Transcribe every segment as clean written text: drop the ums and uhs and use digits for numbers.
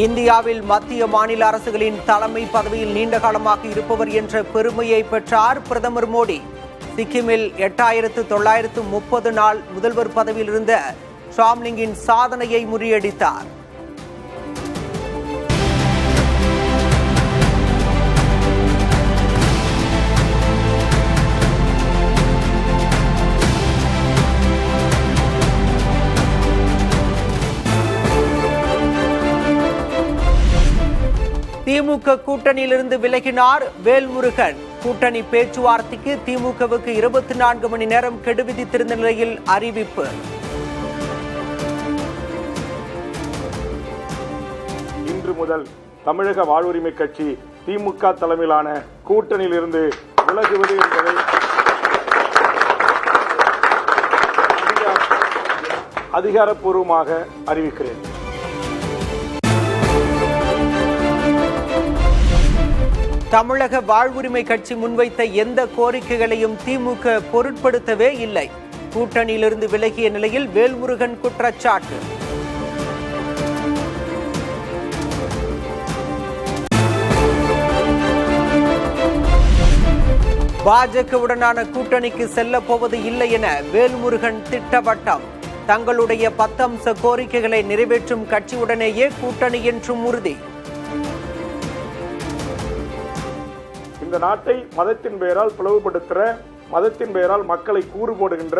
இந்தியாவில் மத்திய மாநில அரசுகளின் தலைமை பதவியில் நீண்ட காலமாக இருப்பவர் என்ற பெருமையை பெற்றார் பிரதமர் மோடி. சிக்கிமில் 8930 நாள் முதல்வர் பதவியில் இருந்த ஷாம்லிங்கின் சாதனையை முறியடித்தார். திமுக கூட்டணியிலிருந்து விலகினார் வேல்முருகன். கூட்டணி பேச்சுவார்த்தைக்கு திமுகவுக்கு 24 மணி நேரம் கெடு விதித்திருந்த நிலையில் அறிவிப்பு. இன்று முதல் தமிழக வாழ்வுரிமை கட்சி திமுக தலைமையிலான கூட்டணியிலிருந்து விலகுவது என்பதை அதிகாரப்பூர்வமாக அறிவிக்கிறேன். தமிழக வாழ்வுரிமை கட்சி முன்வைத்த எந்த கோரிக்கைகளையும் திமுக பொருட்படுத்தவே இல்லை. கூட்டணியிலிருந்து விலகிய நிலையில் வேல்முருகன் குற்றச்சாட்டு. பாஜகவுடனான கூட்டணிக்கு செல்ல போவது இல்லை என வேல்முருகன் திட்டவட்டம். தங்களுடைய 10 அம்ச கோரிக்கைகளை நிறைவேற்றும் கட்சியுடனேயே கூட்டணி என்றும் உறுதி. இந்த நாட்டை மதத்தின் பெயரால் பிளவுபடுத்துகிற, மதத்தின் பெயரால் மக்களை கூறு போடுகின்ற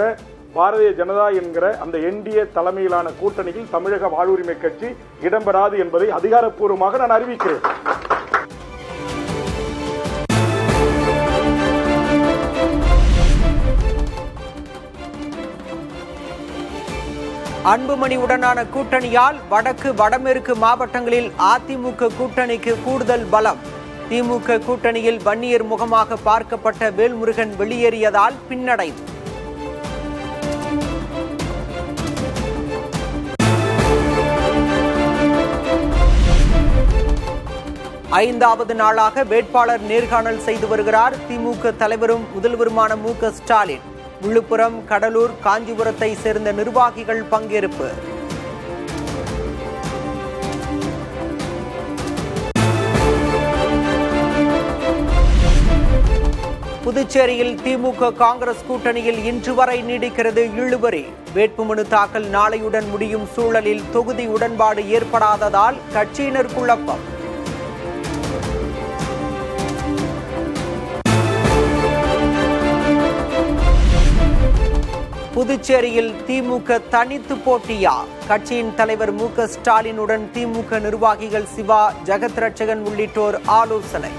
பாரதிய ஜனதா என்கிற அந்த என்டிஏ தலைமையிலான கூட்டணியில் தமிழக வாழ்வுரிமை கட்சி இடம்பெறாது என்பதை அதிகாரப்பூர்வமாக நான் அறிவிக்கிறேன். அன்புமணி உடனான கூட்டணியால் வடக்கு வடமேற்கு மாவட்டங்களில் அதிமுக கூட்டணிக்கு கூடுதல் பலம். திமுக கூட்டணியில் வன்னியர் முகமாக பார்க்கப்பட்ட வேல்முருகன் வெளியேறியதால் பின்னடைவு. ஐந்தாவது நாளாக வேட்பாளர் நேர்காணல் செய்து வருகிறார் திமுக தலைவரும் முதல்வருமான மு.க. ஸ்டாலின். விழுப்புரம், கடலூர், காஞ்சிபுரத்தை சேர்ந்த நிர்வாகிகள் பங்கேற்பு. புதுச்சேரியில் திமுக காங்கிரஸ் கூட்டணியில் இன்று வரை நீடிக்கிறது இழுபறி. வேட்புமனு தாக்கல் நாளையுடன் முடியும் சூழலில் தொகுதி உடன்பாடு ஏற்படாததால் கட்சியினர் குழப்பம். புதுச்சேரியில் திமுக தனித்து போட்டியா? கட்சியின் தலைவர் மு.க. ஸ்டாலினுடன் திமுக நிர்வாகிகள் சிவா, ஜெகத் ரட்சகன் உள்ளிட்டோர் ஆலோசனை.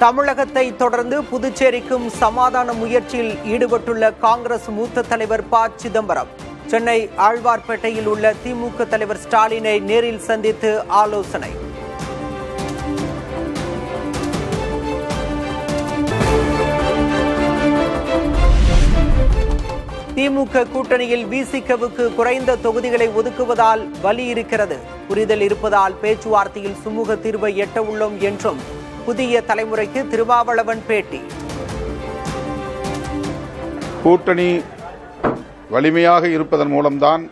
தமிழகத்தை தொடர்ந்து புதுச்சேரிக்கும் சமாதான முயற்சியில் ஈடுபட்டுள்ள காங்கிரஸ் மூத்த தலைவர் ப. சிதம்பரம் சென்னை ஆழ்வார்பேட்டையில் உள்ள திமுக தலைவர் ஸ்டாலினை நேரில் சந்தித்து ஆலோசனை. திமுக கூட்டணியில் விசிகவுக்கு குறைந்த தொகுதிகளை ஒதுக்குவதால் வலி இருக்கிறது. புரிதல் இருப்பதால் பேச்சுவார்த்தையில் சுமூக தீர்வை எட்ட உள்ளோம் என்றும் புதிய தலைமுறைக்கு திருமாவளவன் பேட்டி. கூட்டணி வலிமையாக இருப்பதன் மூலம்தான்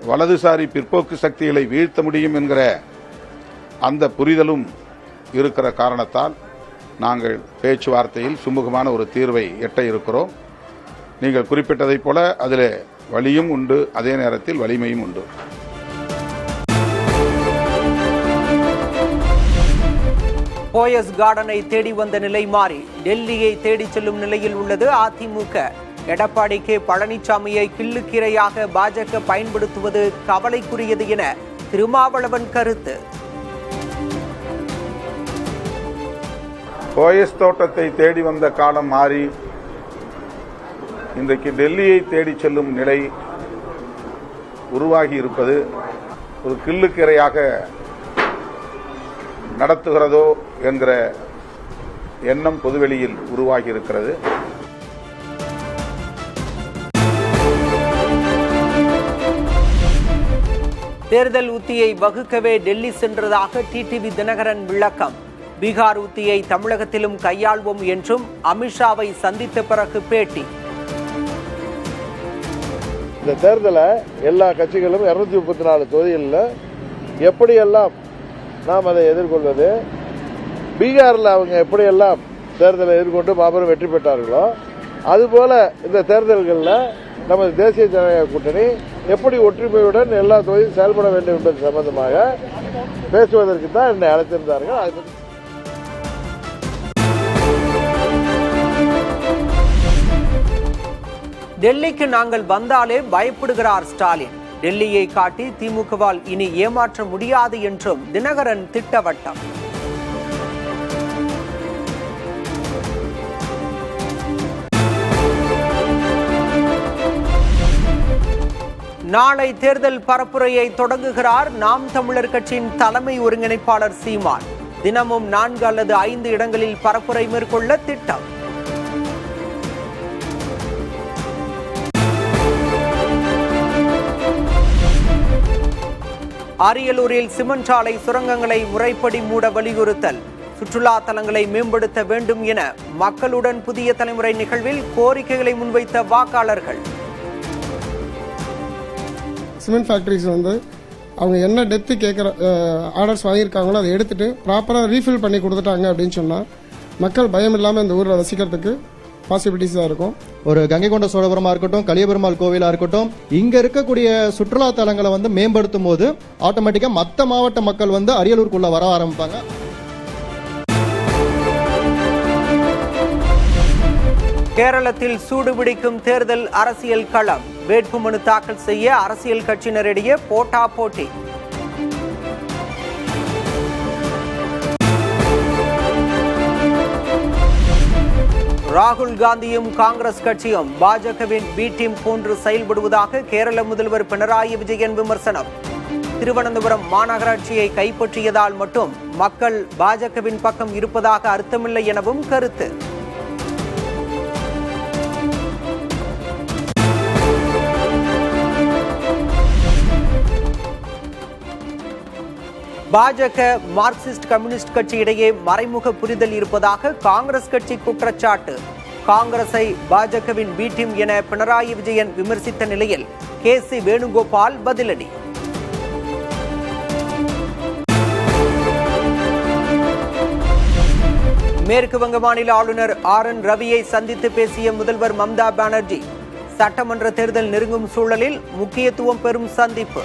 வலதுசாரி பிற்போக்கு சக்திகளை வீழ்த்த முடியும் என்கிற அந்த புரிதலும் இருக்கிற காரணத்தால் நாங்கள் பேச்சுவார்த்தையில் சுமூகமான ஒரு தீர்வை எட்ட இருக்கிறோம். நீங்கள் குறிப்பிட்டதைப் போல அதில் வலியும் உண்டு, அதே நேரத்தில் வலிமையும் உண்டு. போயஸ் கார்டனை தேடி வந்த நிலை மாறி டெல்லியை தேடி செல்லும் நிலையில் உள்ளது அதிமுக. எடப்பாடி கே. பழனிசாமியை கிள்ளுக்கீரையாக பாஜக பயன்படுத்துவது கவலைக்குரியது என திருமாவளவன் கருத்து. போயஸ் தோட்டத்தை தேடி வந்த காலம் மாறி இன்றைக்கு டெல்லியை தேடி செல்லும் நிலை உருவாகி இருப்பது ஒரு கிள்ளுக்கீரையாக நடத்துகிறதோ என்கிற எண்ணம் பொதுவெளியில் உருவாகி இருக்கிறது. தேர்தல் உத்தியை வகுக்கவே டெல்லி சென்றதாக டிடிவி தினகரன் விளக்கம். பீகார் உத்தியை தமிழகத்திலும் கையாள்வோம் என்றும் அமித்ஷாவை சந்தித்த பிறகு பேட்டி. இந்த தேர்தலை எல்லா கட்சிகளும் 234 தொகுதிகளில் எப்படியெல்லாம் நாம் அதை எதிர்கொள்வது, பீகாரில் அவங்க எப்படியெல்லாம் தேர்தலை எதிர்கொண்டு மாபெரும் வெற்றி பெற்றார்களோ அதுபோல இந்த தேர்தல்களில் நமது தேசிய ஜனநாயக கூட்டணி எப்படி ஒற்றுமையுடன் எல்லா தொகுதியும் செயல்பட வேண்டும் என்பது சம்பந்தமாக பேசுவதற்கு தான் என்னை அழைத்திருந்தார்கள். டெல்லிக்கு நாங்கள் வந்தாலே பயப்படுகிறார் ஸ்டாலின். டெல்லியை காட்டி திமுகவால் இனி ஏமாற்ற முடியாது என்றும் தினகரன் திட்டவட்டம். நாளை தேர்தல் பரப்புரையை தொடங்குகிறார் நாம் தமிழர் கட்சியின் தலைமை ஒருங்கிணைப்பாளர் சீமான். தினமும் 4 அல்லது 5 இடங்களில் பரப்புரை மேற்கொள்ள திட்டம். அரியலூரில் சிமெண்ட் சாலை சுரங்கங்களை முறைப்படி மூட வலியுறுத்தல். சுற்றுலா தலங்களை மேம்படுத்த வேண்டும் என மக்களுடன் புதிய தலைமுறை நிகழ்வில் கோரிக்கைகளை முன்வைத்த வாக்காளர்கள். சிமெண்ட் ஃபேக்டரிஸ் அவங்க என்ன டெப்த்து கேட்குற ஆர்டர்ஸ் வாங்கியிருக்காங்களோ அதை எடுத்துட்டு ப்ராப்பராக ரீஃபில் பண்ணி கொடுத்துட்டாங்க அப்படின்னு சொன்னால் மக்கள் பயம் இல்லாமல் இந்த ஊரில் வசிக்கிறதுக்கு பாசிபிலிட்டிஸ் தான் இருக்கும். ஒரு கங்கை கொண்ட சோழபுரமா இருக்கட்டும், கலியபெருமாள் கோவிலா இருக்கட்டும், இங்க இருக்கக்கூடிய சுற்றுலா தலங்களை மேம்படுத்தும் போது ஆட்டோமேட்டிக்கா மற்ற மாவட்ட மக்கள் அரியலூருக்குள்ள வர ஆரம்பிப்பாங்க. கேரளத்தில் சூடுபிடிக்கும் தேர்தல் அரசியல் களம். வேட்புமனு தாக்கல் செய்ய அரசியல் கட்சியினரிடையே போட்டா போட்டி. ராகுல் காந்தியும் காங்கிரஸ் கட்சியும் பாஜகவின் பி டீம் போன்று செயல்படுவதாக கேரள முதல்வர் பினராயி விஜயன் விமர்சனம். திருவனந்தபுரம் மாநகராட்சியை கைப்பற்றியதால் மட்டும் மக்கள் பாஜகவின் பக்கம் இருப்பதாக அர்த்தமில்லை எனவும் கருத்து. பாஜக மார்க்சிஸ்ட் கம்யூனிஸ்ட் கட்சி இடையே மறைமுக புரிதல் இருப்பதாக காங்கிரஸ் கட்சி குற்றச்சாட்டு. காங்கிரஸை பாஜகவின் பி டீம் என பினராயி விஜயன் விமர்சித்த நிலையில் கே.சி. வேணுகோபால் பதிலடி. மேற்கு வங்க மாநில ஆளுநர் ஆர்.என். ரவியை சந்தித்து பேசிய முதல்வர் மம்தா பானர்ஜி. சட்டமன்ற தேர்தல் நெருங்கும் சூழலில் முக்கியத்துவம் பெறும் சந்திப்பு.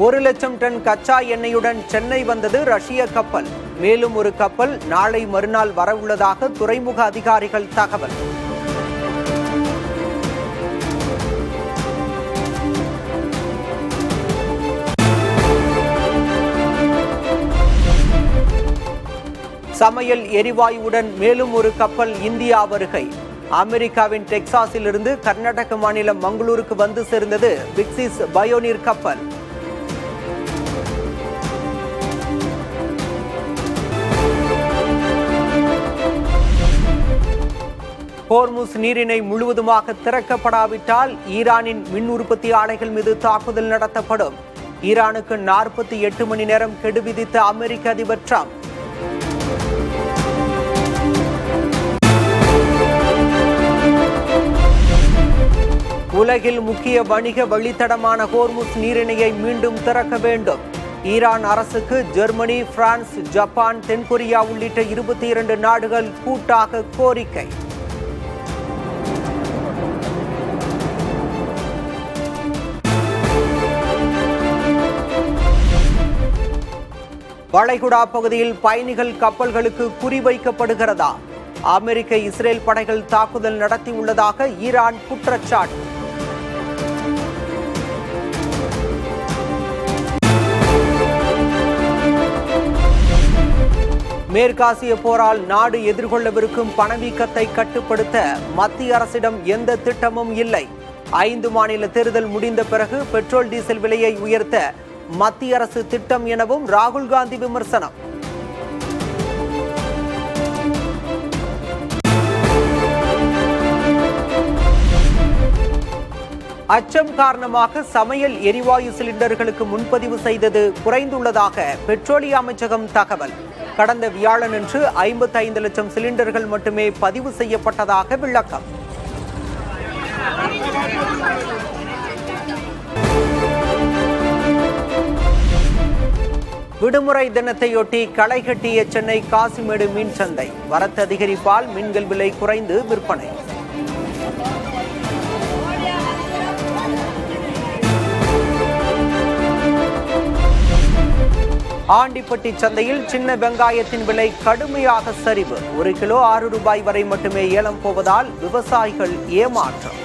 ஒரு லட்சம் டன் கச்சா எண்ணெயுடன் சென்னை வந்தது ரஷ்ய கப்பல். மேலும் ஒரு கப்பல் நாளை மறுநாள் வரவுள்ளதாக துறைமுக அதிகாரிகள் தகவல். சமையல் எரிவாயுவுடன் மேலும் ஒரு கப்பல் இந்தியா வருகை. அமெரிக்காவின் டெக்சாஸில் இருந்து கர்நாடக மாநிலம் மங்களூருக்கு வந்து சேர்ந்தது விக்சிஸ் பயோனீர் கப்பல். ஹோர்முஸ் நீரிணை முழுவதுமாக திறக்கப்படாவிட்டால் ஈரானின் மின் உற்பத்தி ஆலைகள் மீது தாக்குதல் நடத்தப்படும். ஈரானுக்கு 48 மணி நேரம் கெடு விதித்த அமெரிக்க அதிபர் டிரம்ப். உலகில் முக்கிய வணிக வழித்தடமான ஹோர்முஸ் நீரிணையை மீண்டும் திறக்க வேண்டும். ஈரான் அரசுக்கு ஜெர்மனி, பிரான்ஸ், ஜப்பான், தென்கொரியா உள்ளிட்ட 22 நாடுகள் கூட்டாக கோரிக்கை. வளைகுடா பகுதியில் பயணிகள் கப்பல்களுக்கு குறிவைக்கப்படுகிறதா? அமெரிக்க, இஸ்ரேல் படைகள் தாக்குதல் நடத்தியுள்ளதாக ஈரான் குற்றச்சாட்டு. மேற்காசிய போரால் நாடு எதிர்கொள்ளவிருக்கும் பணவீக்கத்தை கட்டுப்படுத்த மத்திய அரசிடம் எந்த திட்டமும் இல்லை. 5 மாநில தேர்தல் முடிந்த பிறகு பெட்ரோல் டீசல் விலையை உயர்த்த மத்திய அரசு திட்டம் எனவும் ராகுல் காந்தி விமர்சனம். அச்சம் காரணமாக சமையல் எரிவாயு சிலிண்டர்களுக்கு முன்பதிவு செய்தது குறைந்துள்ளதாக பெட்ரோலிய அமைச்சகம் தகவல். கடந்த வியாழனன்று 55 லட்சம் சிலிண்டர்கள் மட்டுமே பதிவு செய்யப்பட்டதாக விளக்கம். விடுமுறை தினத்தையொட்டி களை கட்டிய சென்னை காசிமேடு மீன் சந்தை. வரத்து அதிகரிப்பால் மீன்கள் விலை குறைந்து விற்பனை. ஆண்டிப்பட்டி சந்தையில் சின்ன வெங்காயத்தின் விலை கடுமையாக சரிவு. 1 கிலோ 6 ரூபாய் வரை மட்டுமே ஏலம் போவதால் விவசாயிகள் ஏமாற்றம்.